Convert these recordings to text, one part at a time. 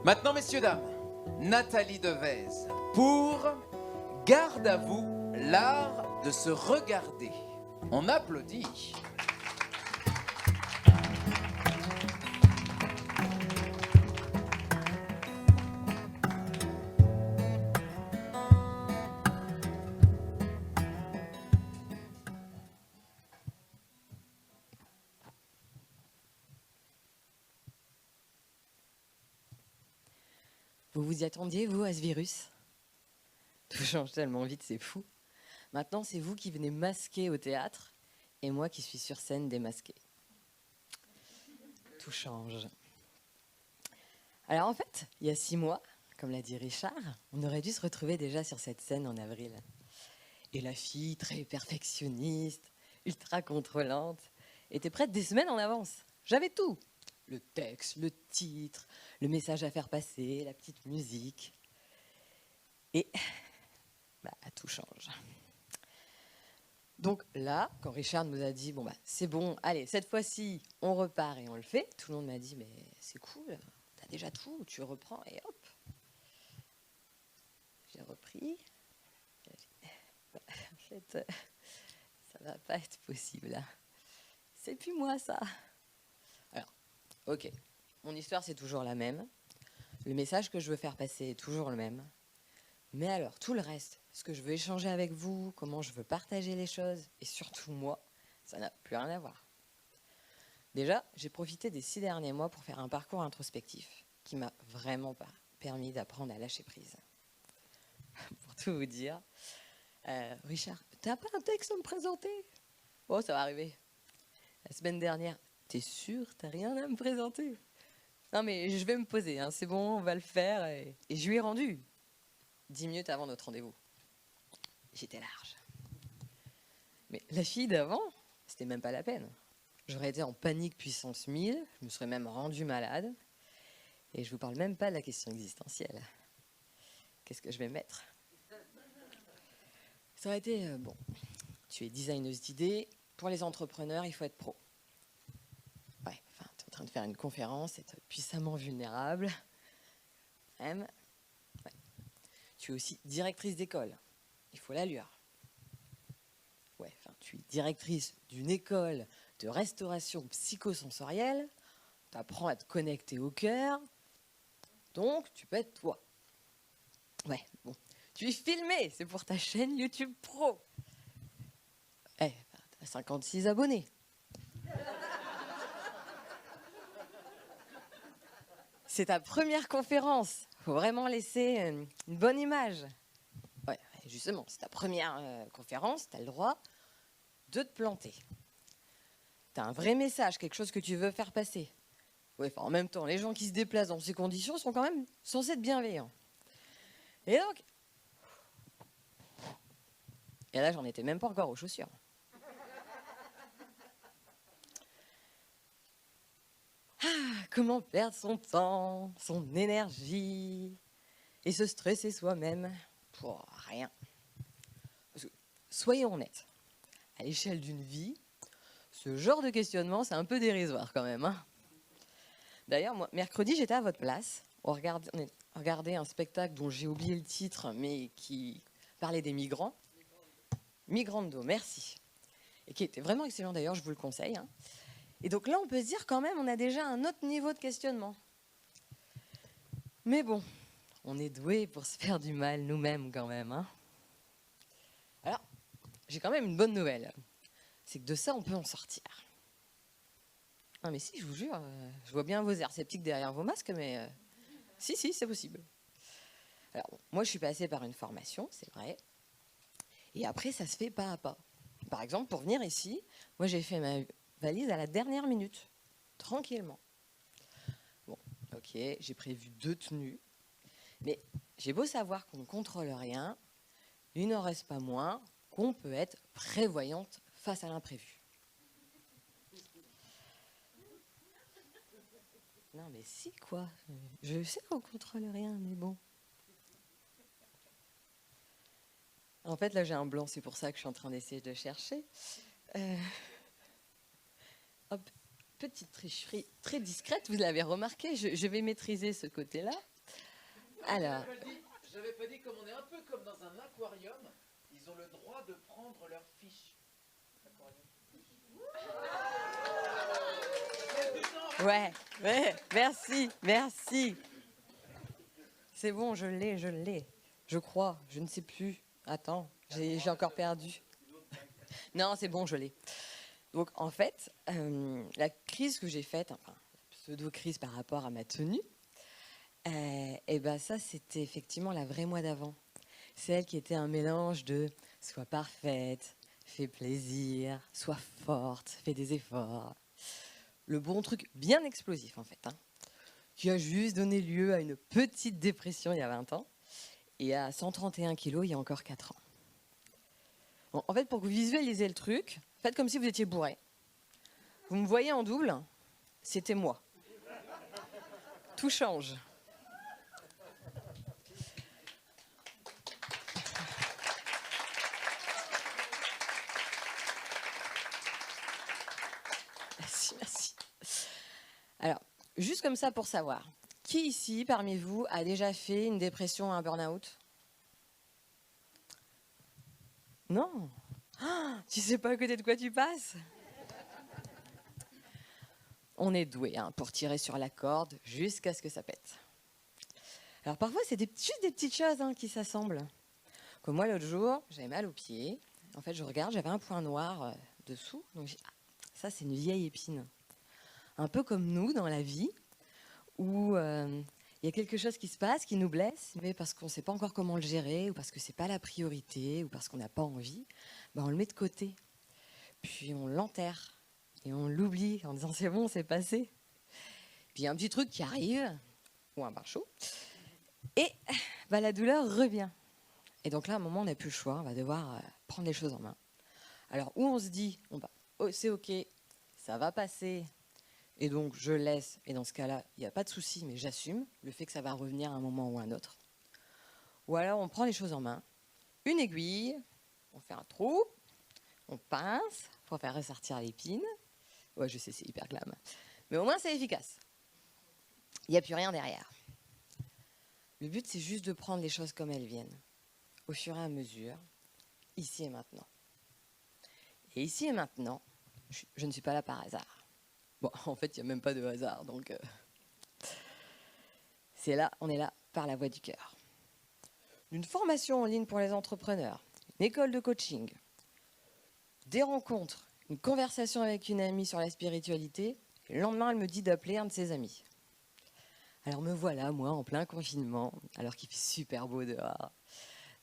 Maintenant, messieurs, dames, Nathalie Devez pour Garde à vous, l'art de se regarder. On applaudit. Vous vous y attendiez, vous, à ce virus? Tout change tellement vite, c'est fou. Maintenant, c'est vous qui venez masquer au théâtre et moi qui suis sur scène démasqué. Tout change. Alors en fait, il y a 6 mois, comme l'a dit Richard, on aurait dû se retrouver déjà sur cette scène en avril. Et la fille, très perfectionniste, ultra contrôlante, était prête des semaines en avance. J'avais tout. Le texte, le titre, le message à faire passer, la petite musique. Et tout change. Donc là, quand Richard nous a dit, c'est bon, allez, cette fois-ci, on repart et on le fait, tout le monde m'a dit, mais c'est cool, t'as déjà tout, tu reprends et hop. J'ai repris. En fait, ça va pas être possible. C'est plus moi, ça. Alors, ok, mon histoire, c'est toujours la même. Le message que je veux faire passer est toujours le même. Mais alors, tout le reste, ce que je veux échanger avec vous, comment je veux partager les choses, et surtout moi, ça n'a plus rien à voir. Déjà, j'ai profité des 6 derniers mois pour faire un parcours introspectif qui m'a vraiment pas permis d'apprendre à lâcher prise. Pour tout vous dire, Richard, t'as pas un texte à me présenter? Oh, ça va arriver. La semaine dernière, t'es sûr, t'as rien à me présenter? Non mais je vais me poser, hein, c'est bon, on va le faire, et je lui ai rendu. 10 minutes avant notre rendez-vous. J'étais large. Mais la fille d'avant, c'était même pas la peine. J'aurais été en panique puissance 1000, je me serais même rendue malade. Et je vous parle même pas de la question existentielle. Qu'est-ce que je vais mettre? Ça aurait été, tu es designeuse d'idées, pour les entrepreneurs, il faut être pro. Ouais, enfin, tu es en train de faire une conférence, être puissamment vulnérable. Même. Ouais. Tu es aussi directrice d'école, il faut l'allure. Ouais, enfin, tu es directrice d'une école de restauration psychosensorielle, tu apprends à te connecter au cœur, donc tu peux être toi. Ouais, bon. Tu es filmé, c'est pour ta chaîne YouTube Pro. Eh, t'as 56 abonnés. C'est ta première conférence, faut vraiment laisser une bonne image. Ouais, justement, c'est ta première conférence, t'as le droit de te planter. T'as un vrai message, quelque chose que tu veux faire passer. Ouais, enfin, en même temps, les gens qui se déplacent dans ces conditions sont quand même censés être bienveillants. Et donc... Et là, j'en étais même pas encore aux chaussures. Ah, comment perdre son temps, son énergie, et se stresser soi-même pour rien. Parce que, soyons honnêtes, à l'échelle d'une vie, ce genre de questionnement, c'est un peu dérisoire quand même. Hein. D'ailleurs, moi, mercredi, j'étais à votre place. On regardait un spectacle dont j'ai oublié le titre, mais qui parlait des migrants. Migrando, merci. Et qui était vraiment excellent d'ailleurs, je vous le conseille. Hein. Et donc là, on peut se dire quand même, on a déjà un autre niveau de questionnement. Mais bon, on est doué pour se faire du mal nous-mêmes quand même. Hein. Alors, j'ai quand même une bonne nouvelle. C'est que de ça, on peut en sortir. Ah mais si, je vous jure, je vois bien vos airs sceptiques derrière vos masques, mais si, c'est possible. Alors, bon, moi, je suis passée par une formation, c'est vrai. Et après, ça se fait pas à pas. Par exemple, pour venir ici, moi, j'ai fait ma valise à la dernière minute, tranquillement. Bon, ok, j'ai prévu 2 tenues. Mais j'ai beau savoir qu'on ne contrôle rien, il n'en reste pas moins qu'on peut être prévoyante face à l'imprévu. Non mais si quoi, je sais qu'on ne contrôle rien, mais bon. En fait là j'ai un blanc, c'est pour ça que je suis en train d'essayer de chercher. Hop, petite tricherie très discrète, vous l'avez remarqué, je vais maîtriser ce côté-là. Alors, J'avais pas dit, comme on est un peu comme dans un aquarium, ils ont le droit de prendre leurs fiches. ouais, merci. C'est bon, je l'ai. Je crois, je ne sais plus. Attends, j'ai encore perdu. Non, c'est bon, je l'ai. Donc, en fait, la crise que j'ai faite, enfin, pseudo-crise par rapport à ma tenue, et ben ça, c'était effectivement la vraie moi d'avant. Celle qui était un mélange de sois parfaite, fais plaisir, sois forte, fais des efforts. Le bon truc bien explosif, en fait, hein, qui a juste donné lieu à une petite dépression il y a 20 ans et à 131 kilos il y a encore 4 ans. Bon, en fait, pour que vous visualisiez le truc, faites comme si vous étiez bourré. Vous me voyez en double, c'était moi. Tout change. Merci. Alors, juste comme ça pour savoir, qui ici, parmi vous, a déjà fait une dépression ou un burn-out? Non. Ah, tu sais pas à côté de quoi tu passes? On est doué pour tirer sur la corde jusqu'à ce que ça pète. Alors parfois, c'est juste des petites choses qui s'assemblent. Comme moi, l'autre jour, j'avais mal au pied. En fait, je regarde, j'avais un point noir dessous. Donc, je dis, ah, ça, c'est une vieille épine. Un peu comme nous dans la vie, où il y a quelque chose qui se passe, qui nous blesse, mais parce qu'on ne sait pas encore comment le gérer, ou parce que ce n'est pas la priorité, ou parce qu'on n'a pas envie, ben on le met de côté. Puis on l'enterre, et on l'oublie en disant c'est bon, c'est passé. Puis il y a un petit truc qui arrive, ou un bain chaud, et ben, la douleur revient. Et donc là, à un moment, on n'a plus le choix, on va devoir prendre les choses en main. Alors, où on se dit, oh, c'est ok, ça va passer, et donc je laisse, et dans ce cas-là, il n'y a pas de souci, mais j'assume le fait que ça va revenir à un moment ou à un autre. Ou alors, on prend les choses en main, une aiguille, on fait un trou, on pince pour faire ressortir l'épine. Ouais, je sais, c'est hyper glam, mais au moins c'est efficace. Il n'y a plus rien derrière. Le but, c'est juste de prendre les choses comme elles viennent, au fur et à mesure, ici et maintenant. Et ici et maintenant, je ne suis pas là par hasard. Bon, en fait, il n'y a même pas de hasard, donc c'est là, on est là par la voie du cœur. Une formation en ligne pour les entrepreneurs, une école de coaching, des rencontres, une conversation avec une amie sur la spiritualité, et le lendemain, elle me dit d'appeler un de ses amis. Alors me voilà, moi, en plein confinement, alors qu'il fait super beau dehors,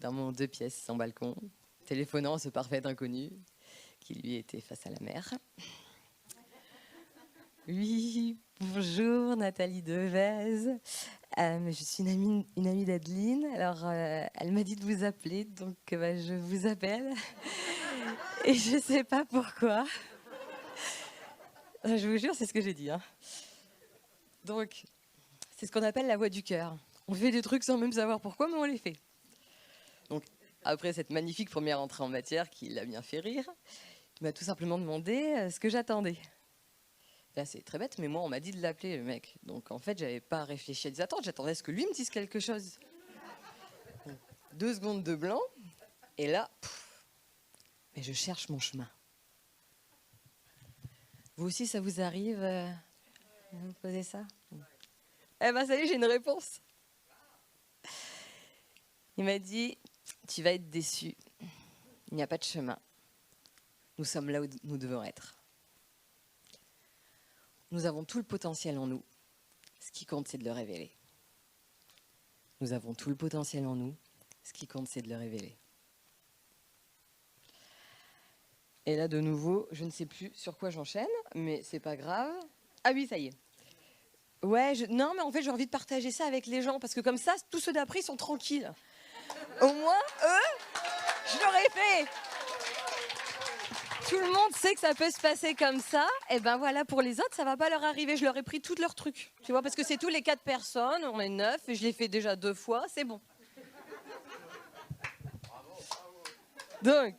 dans mon 2 pièces sans balcon, téléphonant à ce parfait inconnu, qui lui était face à la mer. Oui, bonjour Nathalie Devez. Je suis une amie d'Adeline. Alors, elle m'a dit de vous appeler, donc je vous appelle. Et je ne sais pas pourquoi. Je vous jure, c'est ce que j'ai dit. Donc, c'est ce qu'on appelle la voix du cœur. On fait des trucs sans même savoir pourquoi, mais on les fait. Donc, après cette magnifique première entrée en matière qui l'a bien fait rire, il m'a tout simplement demandé ce que j'attendais. Là, c'est très bête, mais moi, on m'a dit de l'appeler, le mec. Donc, en fait, j'avais pas réfléchi à des attentes. J'attendais à ce que lui me dise quelque chose. 2 secondes de blanc. Et là, mais je cherche mon chemin. Vous aussi, ça vous arrive vous me posez ça? Eh ben, ça y est, j'ai une réponse. Il m'a dit, tu vas être déçu. Il n'y a pas de chemin. Nous sommes là où nous devons être. Nous avons tout le potentiel en nous. Ce qui compte, c'est de le révéler. Nous avons tout le potentiel en nous. Ce qui compte, c'est de le révéler. Et là, de nouveau, je ne sais plus sur quoi j'enchaîne, mais c'est pas grave. Ah oui, ça y est. Ouais, non, mais en fait, j'ai envie de partager ça avec les gens, parce que comme ça, tous ceux d'après sont tranquilles. Au moins, eux, je l'aurais fait. Tout le monde sait que ça peut se passer comme ça. Et ben voilà, pour les autres, ça va pas leur arriver. Je leur ai pris tous leurs trucs. Tu vois, parce que c'est tous les 4 personnes, on est 9, et je l'ai fait déjà 2 fois, c'est bon. Donc,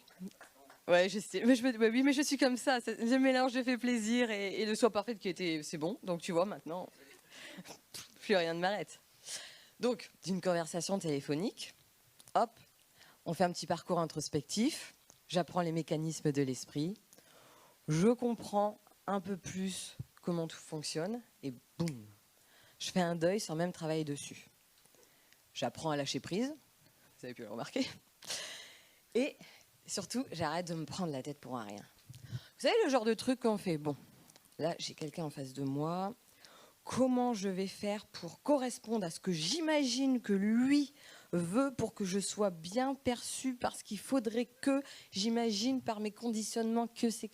ouais, je sais. Mais oui, mais je suis comme ça. Le mélange de fait plaisir et le soi parfait qui était, c'est bon. Donc tu vois, maintenant, plus rien ne m'arrête. Donc, d'une conversation téléphonique, hop, on fait un petit parcours introspectif, j'apprends les mécanismes de l'esprit, je comprends un peu plus comment tout fonctionne, et boum, je fais un deuil sans même travailler dessus. J'apprends à lâcher prise, vous avez pu le remarquer, et surtout, j'arrête de me prendre la tête pour un rien. Vous savez le genre de truc qu'on fait, bon, là j'ai quelqu'un en face de moi, comment je vais faire pour correspondre à ce que j'imagine que lui veut pour que je sois bien perçue, parce qu'il faudrait que j'imagine par mes conditionnements que c'est...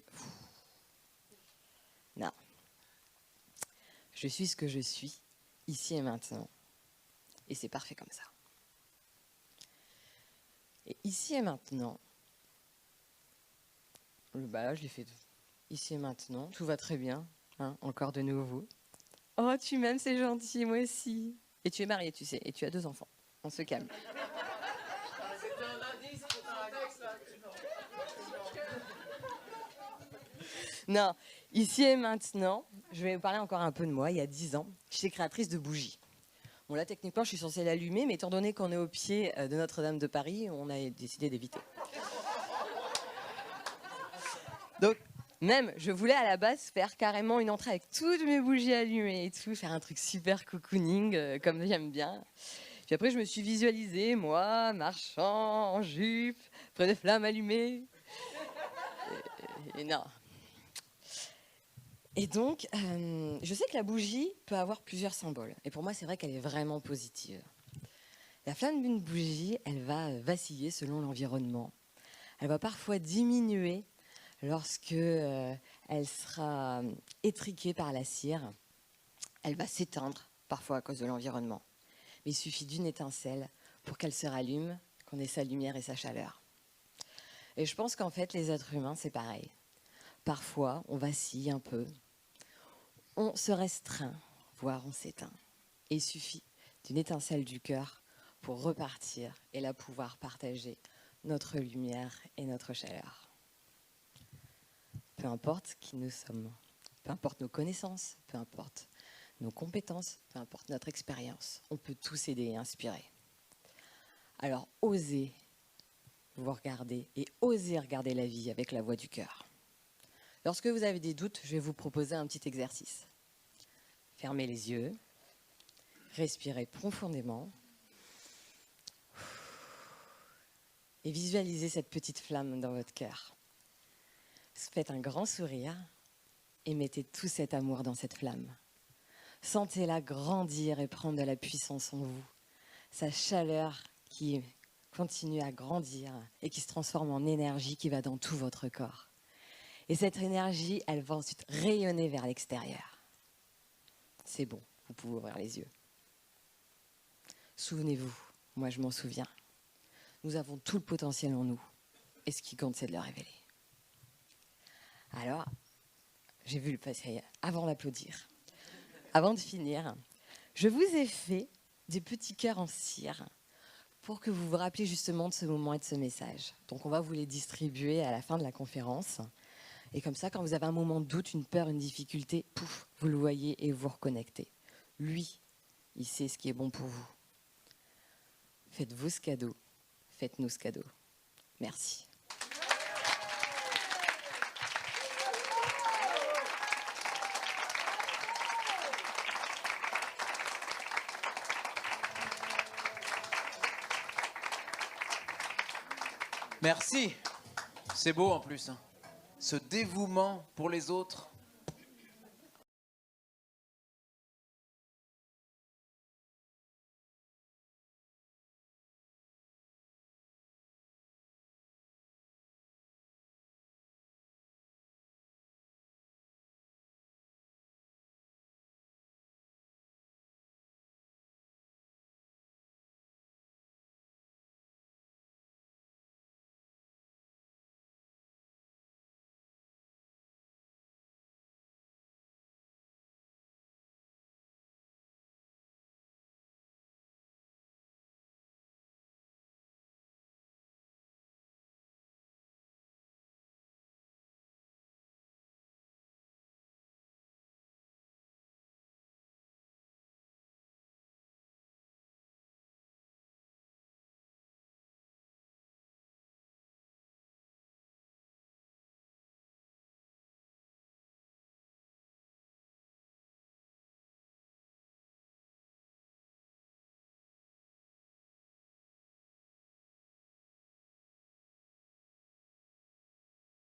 Non. Je suis ce que je suis, ici et maintenant. Et c'est parfait comme ça. Et ici et maintenant, là je l'ai fait ici et maintenant, tout va très bien, hein, encore de nouveau. Oh, tu m'aimes, c'est gentil, moi aussi. Et tu es marié, tu sais, et tu as 2 enfants. On se calme. C'était un indice pour un texte, là. Non, ici et maintenant, je vais vous parler encore un peu de moi. Il y a 10 ans, j'étais créatrice de bougies. Bon, là, techniquement, je suis censée l'allumer, mais étant donné qu'on est au pied de Notre-Dame de Paris, on a décidé d'éviter. Donc, même, je voulais à la base faire carrément une entrée avec toutes mes bougies allumées et tout, faire un truc super cocooning, comme j'aime bien. Puis après, je me suis visualisée, moi, marchant en jupe, près des flammes allumées. Et non. Et donc, je sais que la bougie peut avoir plusieurs symboles. Et pour moi, c'est vrai qu'elle est vraiment positive. La flamme d'une bougie, elle va vaciller selon l'environnement. Elle va parfois diminuer lorsque elle sera étriquée par la cire. Elle va s'éteindre, parfois à cause de l'environnement. Mais il suffit d'une étincelle pour qu'elle se rallume, qu'on ait sa lumière et sa chaleur. Et je pense qu'en fait, les êtres humains, c'est pareil. Parfois, on vacille un peu, on se restreint, voire on s'éteint. Et il suffit d'une étincelle du cœur pour repartir et là pouvoir partager notre lumière et notre chaleur. Peu importe qui nous sommes, peu importe nos connaissances, peu importe nos compétences, peu importe notre expérience, on peut tous aider et inspirer. Alors osez vous regarder et osez regarder la vie avec la voix du cœur. Lorsque vous avez des doutes, je vais vous proposer un petit exercice. Fermez les yeux, respirez profondément et visualisez cette petite flamme dans votre cœur. Faites un grand sourire et mettez tout cet amour dans cette flamme. Sentez-la grandir et prendre de la puissance en vous. Sa chaleur qui continue à grandir et qui se transforme en énergie qui va dans tout votre corps. Et cette énergie, elle va ensuite rayonner vers l'extérieur. C'est bon, vous pouvez ouvrir les yeux. Souvenez-vous, moi je m'en souviens. Nous avons tout le potentiel en nous. Et ce qui compte, c'est de le révéler. Alors, j'ai vu le passer avant d'applaudir. Avant de finir, je vous ai fait des petits cœurs en cire pour que vous vous rappeliez justement de ce moment et de ce message. Donc on va vous les distribuer à la fin de la conférence. Et comme ça, quand vous avez un moment de doute, une peur, une difficulté, pouf, vous le voyez et vous reconnectez. Lui, il sait ce qui est bon pour vous. Faites-vous ce cadeau, faites-nous ce cadeau. Merci. Merci. C'est beau en plus. Ce dévouement pour les autres,